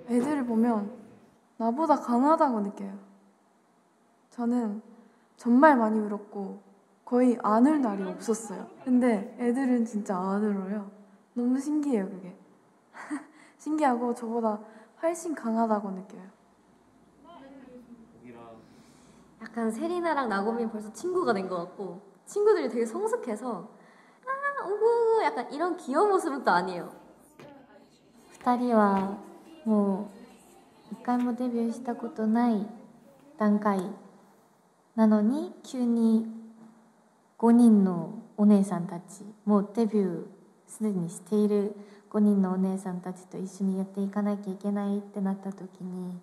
애들을 보면 나보다 강하다고 느껴요. 저는 정말 많이 울었고 거의 안 울 날이 없었어요. 근데 애들은 진짜 안 울어요. 너무 신기해요, 그게. 신기하고 저보다 훨씬 강하다고 느껴요. 약간 세리나랑 나고미 벌써 친구가 된 것 같고 친구들이 되게 성숙해서 아 우구 약간 이런 귀여운 모습은 또 아니에요. 2人はもう1回もデビューしたことない段階なのに急に5人のお姉さんたちもうデビューすでにしている5人のお姉さんたちと一緒にやっていかなきゃいけないってなった時に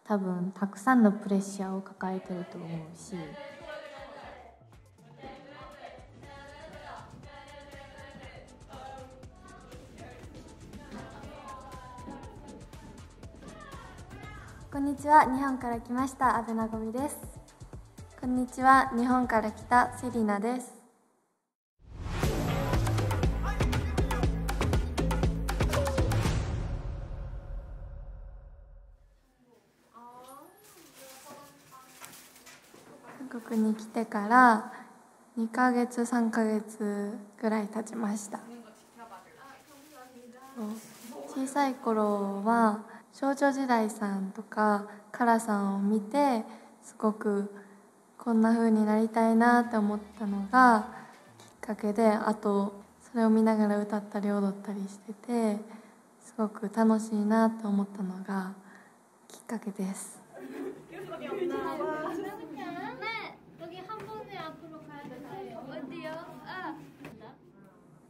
多分たくさんのプレッシャーを抱えてると思うし。こんにちは、日本から来ました阿部なごみです。こんにちは、日本から来たセリナです。韓国に来てから2ヶ月3ヶ月ぐらい経ちました。小さい頃は少女時代さんとかカラさんを見てすごくこんな風になりたいなって思ったのがきっかけで、あとそれを見ながら歌ったり踊ったりしててすごく楽しいなって思ったのがきっかけです。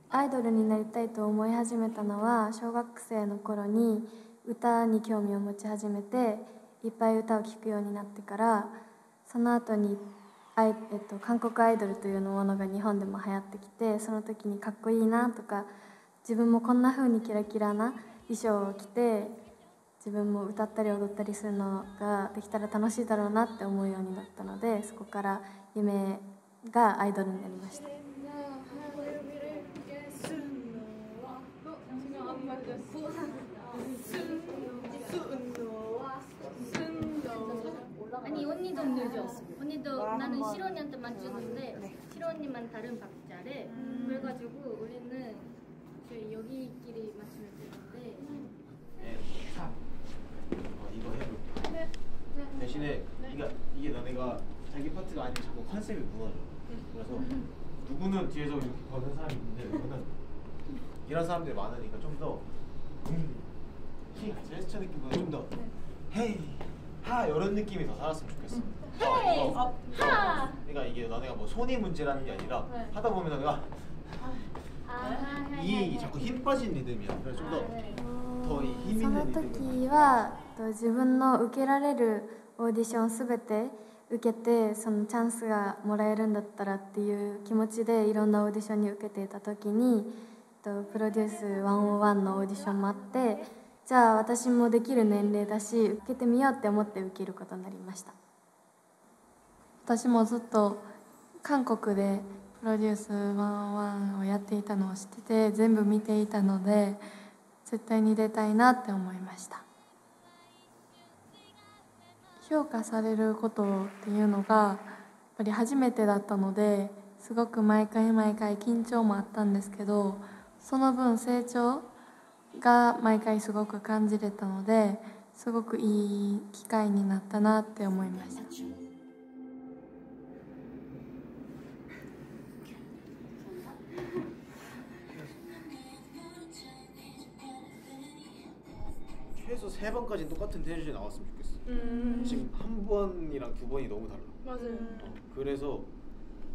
アイドルになりたいと思い始めたのは小学生の頃に歌に興味を持ち始めていっぱい歌を聴くようになってから、その後に韓国アイドルというものが日本でも流行ってきて、その時にかっこいいなとか自分もこんな風にキラキラな衣装を着て自分も歌ったり踊ったりするのができたら楽しいだろうなって思うようになったので、そこから夢がアイドルになりました。아니 언니도 늦어. 언니도 나는 시로 언니한테 맞추는데 시로 언니만 다른 박자래. 그래가지고 우리는 저희 여기끼리 맞추면 되는데. 이거 해볼게. 대신에 이게 너네가 자기 파트가 아니면 자꾸 컨셉이 무너져. 그래서 누구는 뒤에서 이렇게 거는 사람이 있는데 누구는 이런 사람들이 많으니까 좀 더 제스처 느낌보다 좀 더 헤이 하 이런 느낌이 더 살았으면 좋겠어. 헤이 하. 그러니까 이게 너네가 뭐 손이 문제라는 게 아니라 하다 보면 너네가 이 자꾸 힘 빠진 리듬이야. 그래서 좀 더 힘 있는 리듬을. その時は自分の受けられるオーディションすべて受けてそのチャンスがもらえるんだったらっていう気持ちでいろんなオーディションに受けていた時にプロデュース101のオーディションもあって、じゃあ私もできる年齢だし受けてみようって思って受けることになりました。私もずっと韓国でプロデュース101をやっていたのを知ってて全部見ていたので絶対に出たいなって思いました。評価されることっていうのがやっぱり初めてだったのですごく毎回毎回緊張もあったんですけど、その分成長が毎回すごく感じれたのですごくいい機会になったなって思いました。최소 3번까지는 똑같은 텐션이 나왔으면 좋겠어. 지금 한 번이랑 두 번이 너무 달라. 맞아요. 그래서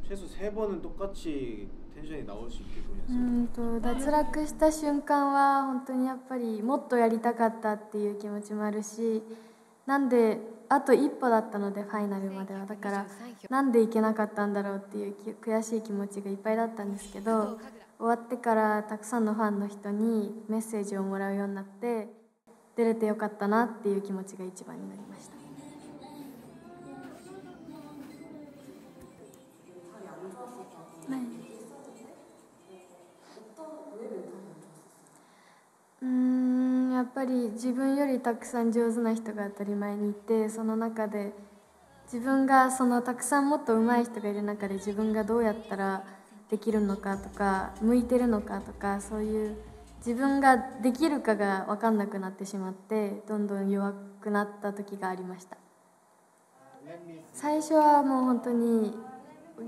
최소 3번은 똑같이 텐션이 나올 수 있게끔 했어요. 脱落した瞬間は本当にやっぱりもっとやりたかったっていう気持ちもあるし、なんであと一歩だったのでファイナルまでは、だからなんでいけなかったんだろうっていう悔しい気持ちがいっぱいだったんですけど、終わってからたくさんのファンの人にメッセージをもらうようになって出れてよかったなっていう気持ちが一番になりました。やっぱり自分よりたくさん上手な人が当たり前にいて、その中で自分がそのたくさんもっと上手い人がいる中で自分がどうやったらできるのかとか向いてるのかとか、そういう自分ができるかが分かんなくなってしまってどんどん弱くなった時がありました。最初はもう本当に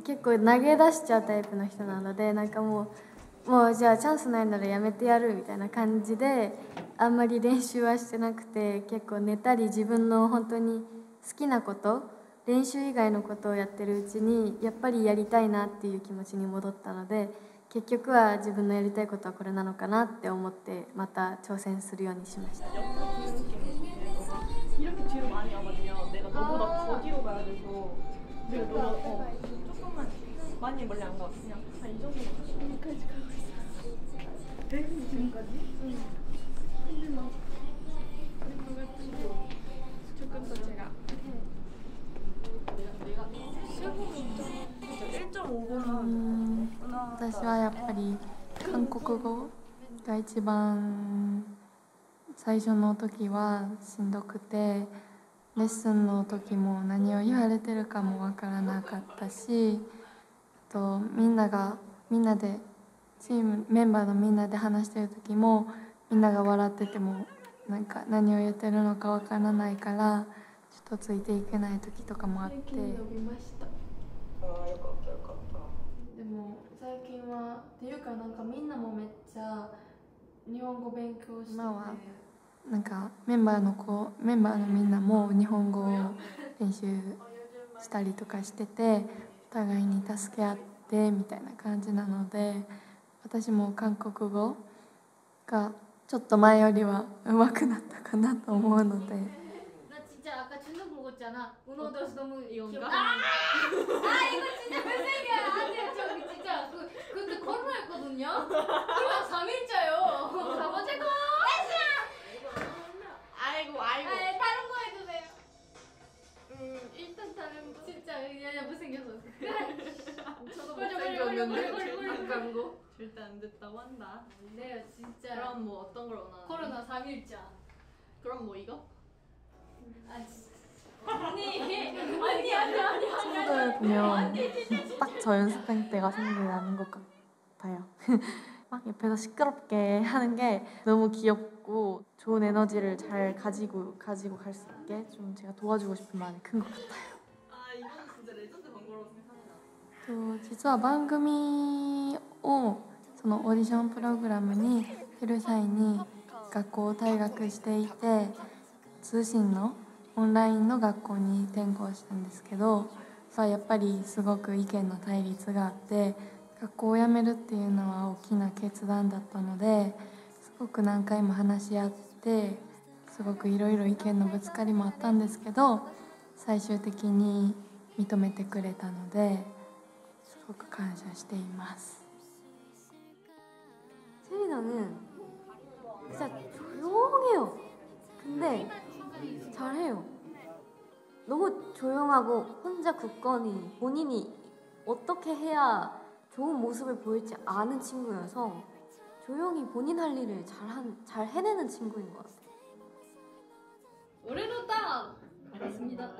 結構投げ出しちゃうタイプの人なので、なんかもうじゃあチャンスないならやめてやるみたいな感じであんまり練習はしてなくて、結構寝たり自分の本当に好きなこと、練習以外のことをやってるうちにやっぱりやりたいなっていう気持ちに戻ったので、結局は自分のやりたいことはこれなのかなって思ってまた挑戦するようにしました。 이렇게 뒤로 많이 와가지고 내가 너보다 더 뒤로 가야 돼서 내가 너가 조금만 많이 멀리 안 가. 그냥 한 이 정도만 여기까지 가고 있어. 대신 지금까지? 응. 근데 막 조금 더 제가 私はやっぱり韓国語が一番最初の時はしんどくて、レッスンの時も何を言われてるかもわからなかったし、あとみんなでチームメンバーのみんなで話してる時もみんなが笑っててもなんか何を言ってるのかわからないからちょっとついていけない時とかもあって。最近伸びました。ああ、よかったよかった。でも最近はっていうかなんかみんなもめっちゃ日本語勉強してて、今はなんかメンバーのみんなも日本語を練習したりとかしてて、お互いに助け合ってみたいな感じなので、私も韓国語がちょっと前よりは上手くなったかなと思うので。 나 진짜 아까 주는 거 먹었잖아. 은호도 너무 이건가? 이거 진짜 별색이야. 아니야, 저기 진짜 그때 코로나였거든요. 이거 3일자요. 가보자고. 아이고. 다른 거 해주세요. 일단 다른 거. 진짜 야 못생겨서. 저도 못생겼는데 안 간거 절대 안 됐다고 한다. 안 돼요, 진짜. 그럼 뭐 어떤 걸 원하는? 코로나 3일자. 그럼 뭐 이거? 친구들 보면 딱 저 연습생 때가 생각나는 것 같아요. 막 옆에서 시끄럽게 하는 게 너무 귀엽고 좋은 에너지를 잘 가지고 갈 수 있게 좀 제가 도와주고 싶은 마음이 큰 것 같아요. 아 이거는 진짜 레전드 광고라고 생각합니다. 또実は番組をそのオーディションプログラムに出る際に学校を退学していて、通信のオンラインの学校に転校したんですけど、やっぱりすごく意見の対立があって、学校を辞めるっていうのは大きな決断だったので、すごく何回も話し合って、すごくいろいろ意見のぶつかりもあったんですけど、最終的に認めてくれたのですごく感謝しています。 세리나는 진짜 조용해요. 근데 잘해요. 너무 조용하고 혼자 굳건히 본인이 어떻게 해야 좋은 모습을 보일지 아는 친구여서 조용히 본인 할 일을 잘 해내는 친구인 것 같아요. 올해도 딱 알겠습니다.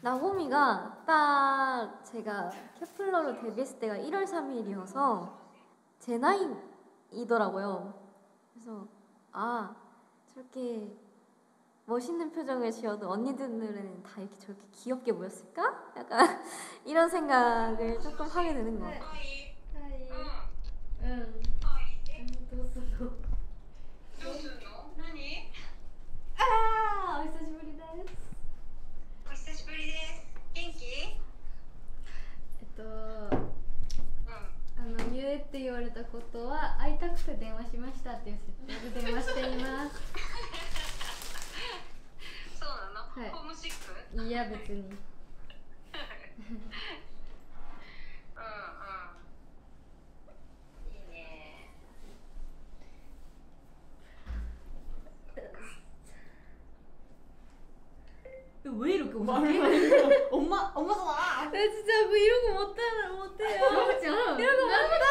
나고미가 딱 제가 케플러로 데뷔했을 때가 1월 3일이어서 제 나이이더라고요. 그래서 아 저렇게 멋있는 표정을 지어도 언니들은 다 이렇게 저렇게 귀엽게 보였을까? 약간 이런 생각을 조금 하게 되는 것 같아요. 응. どうすんの？何？ 아, お久しぶりです。お久しぶりです。元気？言えって言われたことは会いたくて電話しましたっていう設定で電話しています。そうなの？はい。ホームシック？いや別に。いいね。 왜 이렇게 어색해? 엄마잖아. 나 진짜 뭐 이런 거 못해요. 이런 거 못하는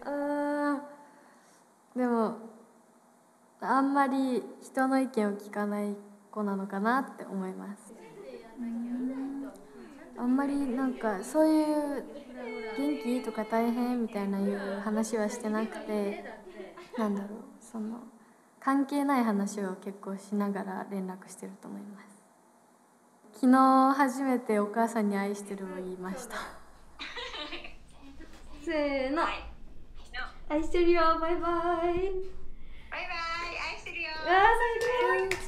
あでもあんまり人の意見を聞かない子なのかなって思います。あんまりなんかそういう元気とか大変みたいないう話はしてなくて、なんだろう、その関係ない話を結構しながら連絡してると思います。昨日初めてお母さんに愛してるを言いました。せーの、愛してるよ、バイバイ。バイバイ、愛してるよ。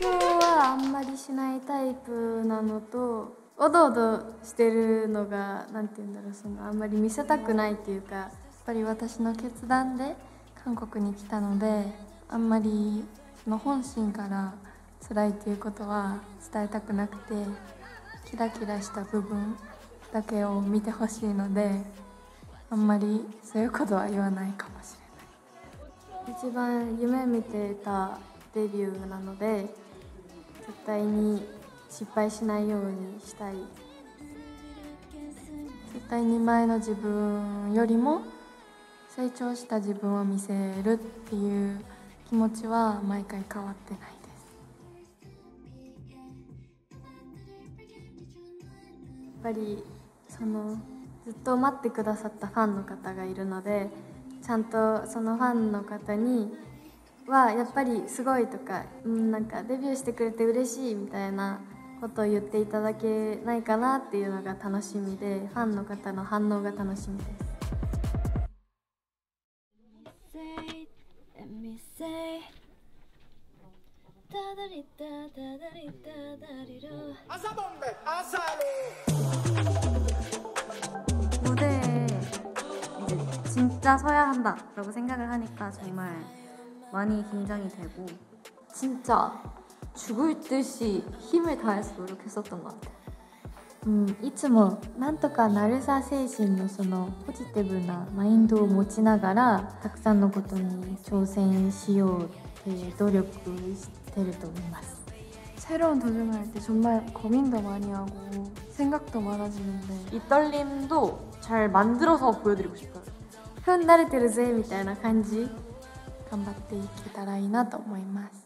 緊張はあんまりしないタイプなのと、おどおどしてるのがなんていうんだろう、そのあんまり見せたくないっていうか、やっぱり私の決断で韓国に来たので、あんまりその本心から辛いっていうことは伝えたくなくて、キラキラした部分だけを見てほしいので、あんまりそういうことは言わないかもしれない。一番夢見てたデビューなので、絶対に失敗しないようにしたい。絶対に前の自分よりも成長した自分を見せるっていう気持ちは毎回変わってないです。やっぱりそのずっと待ってくださったファンの方がいるので、ちゃんとそのファンの方にはやっぱりすごいとか、なんかデビューしてくれて嬉しいみたいなことを言っていただけないかなっていうのが楽しみで、ファンの方の反応が楽しみです。무대에 이제 진짜 서야 한다라고 생각을 하니까 정말 많이 긴장이 되고, 진짜 죽을 듯이 힘을 다해서 노력했었던 것 같아요. いつもなんとかなるさ精神のそのポジティブなマインドを持ちながら、たくさんのことに挑戦しようって努力してると思います。 새로운 도전을 할 때 정말 고민도 많이 하고 생각도 많아지는데, 이 떨림도 잘 만들어서 보여드리고 싶어요. ふん慣れてるぜみたいな感じ。頑張っていけたらいいなと思います。